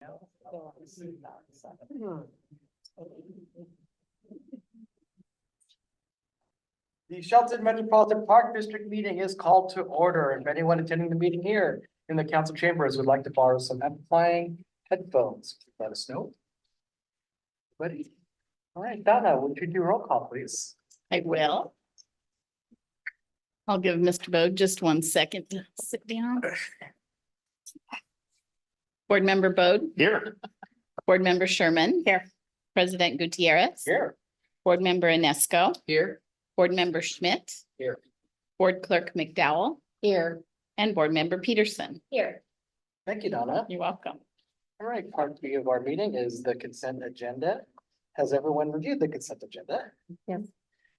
The Shelton Metropolitan Park District meeting is called to order. If anyone attending the meeting here in the council chambers would like to borrow some amplifying headphones, let us know. Ready? All right, Donna, would you do roll call, please? I will. I'll give Mr. Bode just 1 second to sit down. Board Member Bode, Here. Board Member Sherman. Here. President Gutierrez. Here. Board Member Inesco. Here. Board Member Schmidt. Here. Board Clerk McDowell. Here. And Board Member Peterson. Here. Thank you, Donna. You're welcome. All right, part B of our meeting is the consent agenda. Has everyone reviewed the consent agenda? Yes.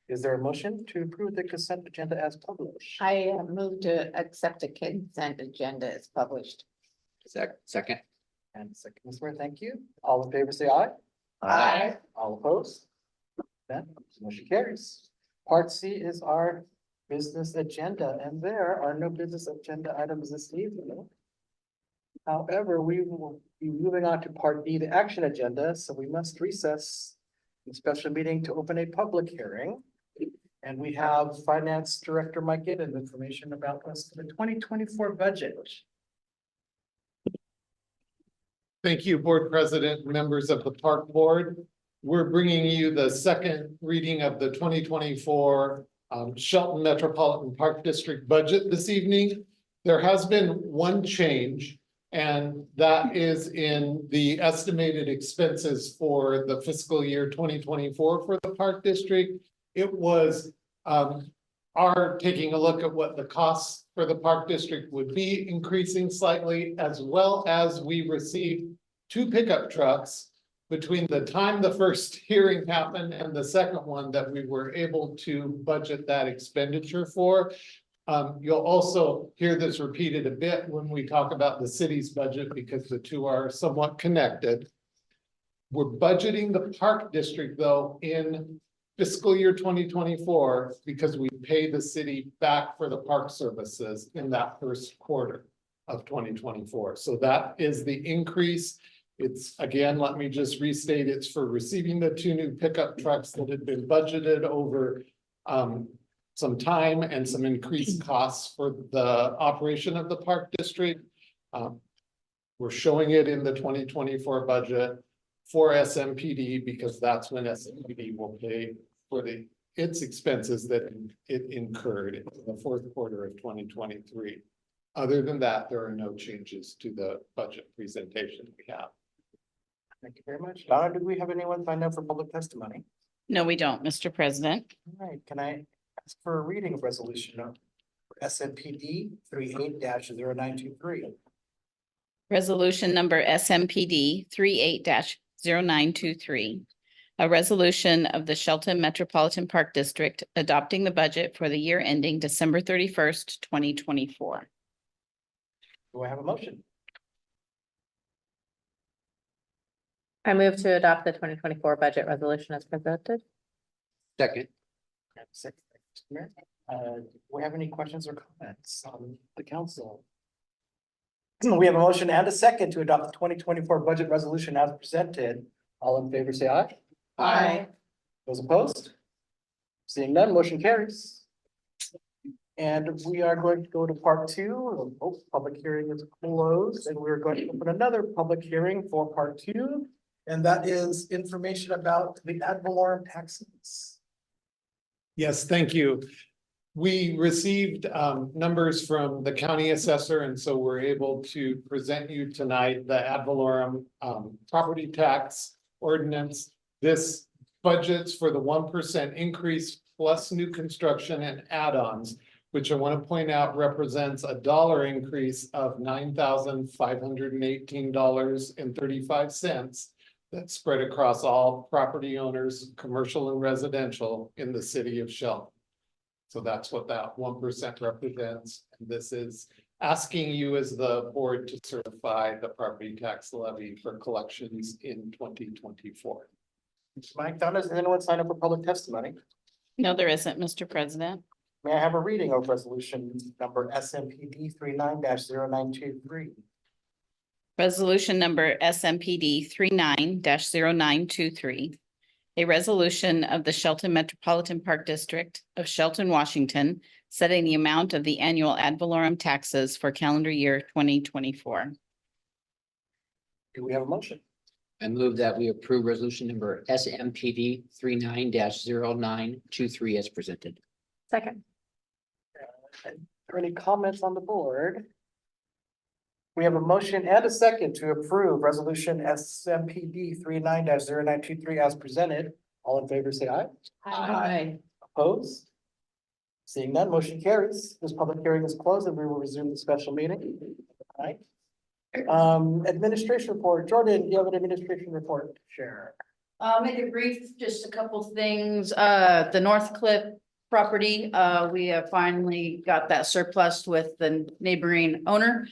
Is there a motion to approve the consent agenda as published? I move to accept the consent agenda as published. Second. And second, Ms. Ware, thank you. All in favor, say aye. Aye. All opposed? That motion carries. Part C is our business agenda, and there are no business agenda items this evening. However, we will be moving on to part D, the action agenda, so we must recess the special meeting to open a public hearing. And we have Finance Director Mike Gibbon information about us for the 2024 budget. Thank you, Board President, members of the Park Board. We're bringing you the second reading of the 2024 Shelton Metropolitan Park District budget this evening. There has been one change, and that is in the estimated expenses for the fiscal year 2024 for the Park District. It was our taking a look at what the costs for the Park District would be increasing slightly, as well as we received 2 pickup trucks between the time the first hearing happened and the second one that we were able to budget that expenditure for. You'll also hear this repeated a bit when we talk about the city's budget because the two are somewhat connected. We're budgeting the Park District though in fiscal year 2024 because we pay the city back for the park services in that first quarter of 2024. So that is the increase. It's again, let me just restate, it's for receiving the 2 new pickup trucks that had been budgeted over some time and some increased costs for the operation of the Park District. We're showing it in the 2024 budget for SMPD because that's when SMPD will pay for its expenses that it incurred in the fourth quarter of 2023. Other than that, there are no changes to the budget presentation we have. Thank you very much. Donna, do we have anyone signed up for public testimony? No, we don't, Mr. President. All right, can I ask for a reading of resolution for SMPD 38-0923? Resolution number SMPD 38-0923. A resolution of the Shelton Metropolitan Park District adopting the budget for the year ending December 31st, 2024. Do I have a motion? I move to adopt the 2024 budget resolution as presented. Second. Do we have any questions or comments on the council? We have a motion and a second to adopt the 2024 budget resolution as presented. All in favor, say aye. Aye. Those opposed? Seeing none, motion carries. And we are going to go to part 2. Oh, public hearing is closed, and we're going to open another public hearing for part 2. And that is information about the ad valorem taxes. Yes, thank you. We received numbers from the county assessor, and so we're able to present you tonight the ad valorem property tax ordinance. This budgets for the 1% increase plus new construction and add-ons, which I want to point out represents a dollar increase of $9,518.35. That's spread across all property owners, commercial and residential in the city of Shelton. So that's what that 1% represents. And this is asking you as the board to certify the property tax levy for collections in 2024. Mike, Donna, does anyone sign up for public testimony? No, there isn't, Mr. President. May I have a reading of resolution number SMPD 39-0923? Resolution number SMPD 39-0923. A resolution of the Shelton Metropolitan Park District of Shelton, Washington, setting the amount of the annual ad valorem taxes for calendar year 2024. Do we have a motion? I move that we approve resolution number SMPD 39-0923 as presented. Second. Are there any comments on the board? We have a motion and a second to approve resolution SMPD 39-0923 as presented. All in favor, say aye. Aye. Opposed? Seeing none, motion carries. This public hearing is closed and we will resume the special meeting. All right. Administration report. Jordan, do you have an administration report? Share. Make it brief, just a couple things. The North Cliff property, we have finally got that surplus with the neighboring owner.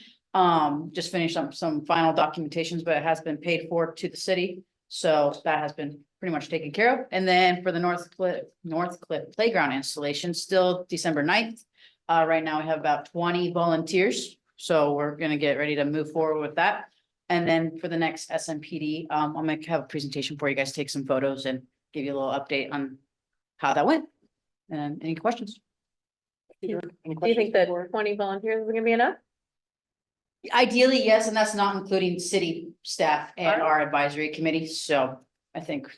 Just finished up some final documentations, but it has been paid for to the city. So that has been pretty much taken care of. And then for the North Cliff playground installation, still December 9th. Right now we have about 20 volunteers. So we're gonna get ready to move forward with that. And then for the next SMPD, I'm gonna have a presentation for you guys, take some photos and give you a little update on how that went. And any questions? Do you think that 20 volunteers is gonna be enough? Ideally, yes, and that's not including city staff and Alright. our advisory committee, so I think.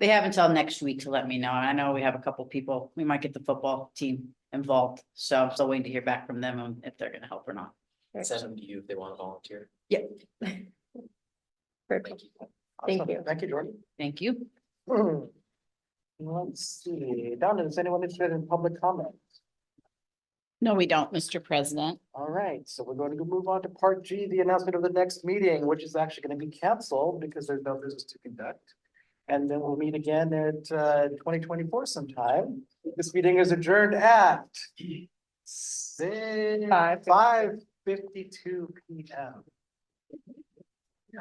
They have until next week to let me know. I know we have a couple people, we might get the football team involved, so I'm still waiting to hear back from them on if they're gonna help or not. Send them to you if they want to volunteer. Perfect. Awesome. Thank you. Thank you, Jordan. Thank you. Let's see. Donna, is anyone interested in public comment? No, we don't, Mr. President. All right, so we're going to move on to part G, the announcement of the next meeting, which is actually going to be canceled because there's no business to conduct. And then we'll meet again at 2024 sometime. This meeting is adjourned at 5:52 p.m.